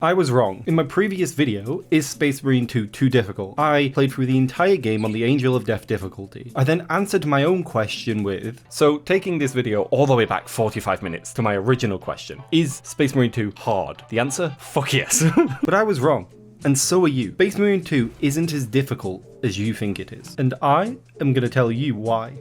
I was wrong. In my previous video, is Space Marine 2 too difficult? I played through the entire game on the Angel of Death difficulty. I then answered my own question with, so taking this video all the way back 45 minutes to my original question, is Space Marine 2 hard? The answer? Fuck yes. But I was wrong. And so are you. Space Marine 2 isn't as difficult as you think it is. And I am going to tell you why.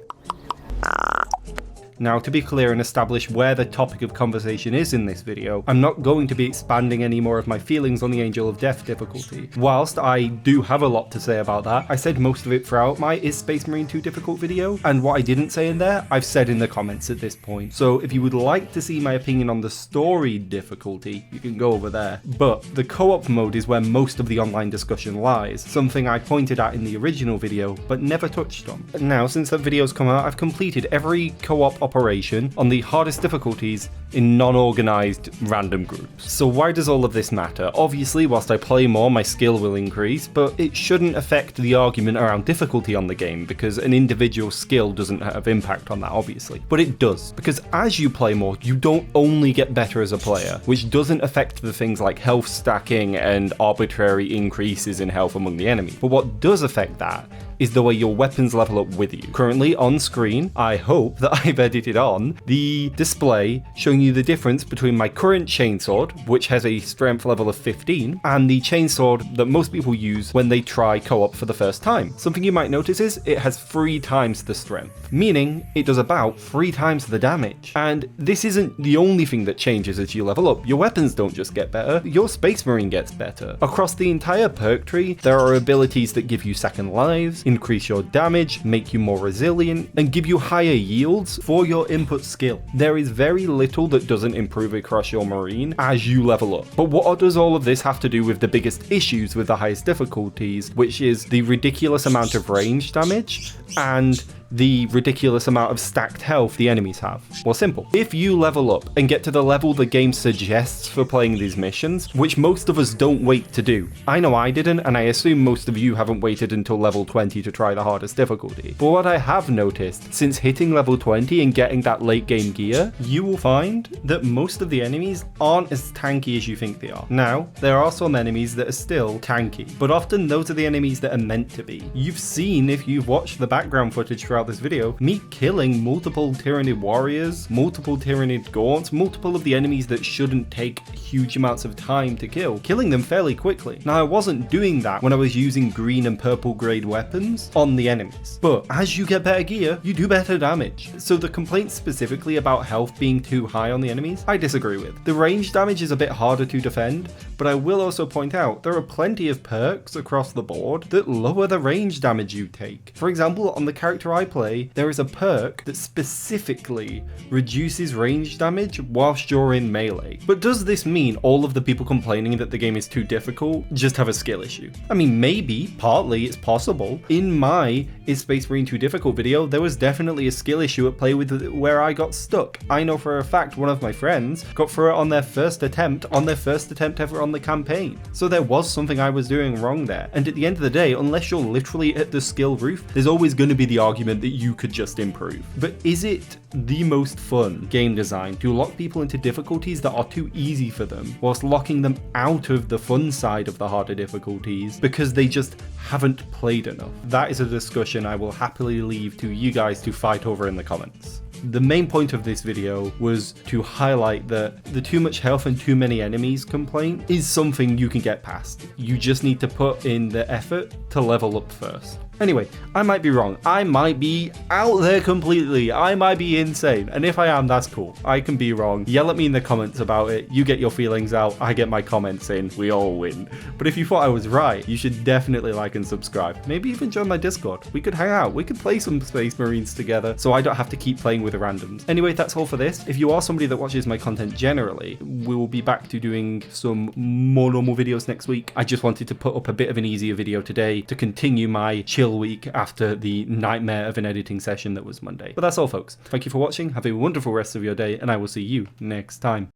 Now, to be clear and establish where the topic of conversation is in this video, I'm not going to be expanding any more of my feelings on the Angel of Death difficulty. Whilst I do have a lot to say about that, I said most of it throughout my Is Space Marine 2 difficult video, and what I didn't say in there, I've said in the comments at this point. So if you would like to see my opinion on the story difficulty, you can go over there. But the co-op mode is where most of the online discussion lies, something I pointed at in the original video, but never touched on. Now, since that video's come out, I've completed every co-op operation on the hardest difficulties in non-organized random groups. So why does all of this matter? Obviously, whilst I play more, my skill will increase, but it shouldn't affect the argument around difficulty on the game, because an individual skill doesn't have impact on that, obviously. But it does, because as you play more, you don't only get better as a player, which doesn't affect the things like health stacking and arbitrary increases in health among the enemy. But what does affect that is the way your weapons level up with you. Currently on screen, I hope that I've edited on the display showing you the difference between my current chainsword, which has a strength level of 15, and the chainsword that most people use when they try co-op for the first time. Something you might notice is it has 3 times the strength, meaning it does about 3 times the damage. And this isn't the only thing that changes as you level up. Your weapons don't just get better, your Space Marine gets better. Across the entire perk tree, there are abilities that give you second lives, increase your damage, make you more resilient, and give you higher yields for your input skill. There is very little that doesn't improve across your Marine as you level up. But what does all of this have to do with the biggest issues with the highest difficulties, which is the ridiculous amount of range damage and the ridiculous amount of stacked health the enemies have? Well, simple. If you level up and get to the level the game suggests for playing these missions, which most of us don't wait to do. I know I didn't, and I assume most of you haven't waited until level 20 to try the hardest difficulty. But what I have noticed, since hitting level 20 and getting that late game gear, you will find that most of the enemies aren't as tanky as you think they are. Now, there are some enemies that are still tanky, but often those are the enemies that are meant to be. You've seen, if you've watched the background footage throughout this video, me killing multiple Tyranid warriors, multiple Tyranid gaunts, multiple of the enemies that shouldn't take huge amounts of time to kill, killing them fairly quickly. Now, I wasn't doing that when I was using green and purple grade weapons on the enemies, but as you get better gear, you do better damage. So the complaints specifically about health being too high on the enemies, I disagree with. The range damage is a bit harder to defend, but I will also point out there are plenty of perks across the board that lower the range damage you take. For example, on the character I play, there is a perk that specifically reduces range damage whilst you're in melee. But does this mean all of the people complaining that the game is too difficult just have a skill issue? I mean, maybe, partly, it's possible. In my Is Space Marine 2 difficult video, there was definitely a skill issue at play with where I got stuck. I know for a fact one of my friends got through it on their first attempt ever on the campaign. So there was something I was doing wrong there. And at the end of the day, unless you're literally at the skill roof, there's always going to be the argument that you could just improve. But is it the most fun game design to lock people into difficulties that are too easy for them, whilst locking them out of the fun side of the harder difficulties because they just haven't played enough? That is a discussion I will happily leave to you guys to fight over in the comments. The main point of this video was to highlight that the too much health and too many enemies complaint is something you can get past. You just need to put in the effort to level up first. Anyway, I might be wrong. I might be out there completely. I might be insane. And if I am, that's cool. I can be wrong. Yell at me in the comments about it. You get your feelings out. I get my comments in. We all win. But if you thought I was right, you should definitely like and subscribe. Maybe even join my Discord. We could hang out. We could play some Space Marines together so I don't have to keep playing with the randoms. Anyway, that's all for this. If you are somebody that watches my content generally, we will be back to doing some more normal videos next week. I just wanted to put up a bit of an easier video today to continue my chill week after the nightmare of an editing session that was Monday. But that's all, folks. Thank you for watching. Have a wonderful rest of your day, and I will see you next time.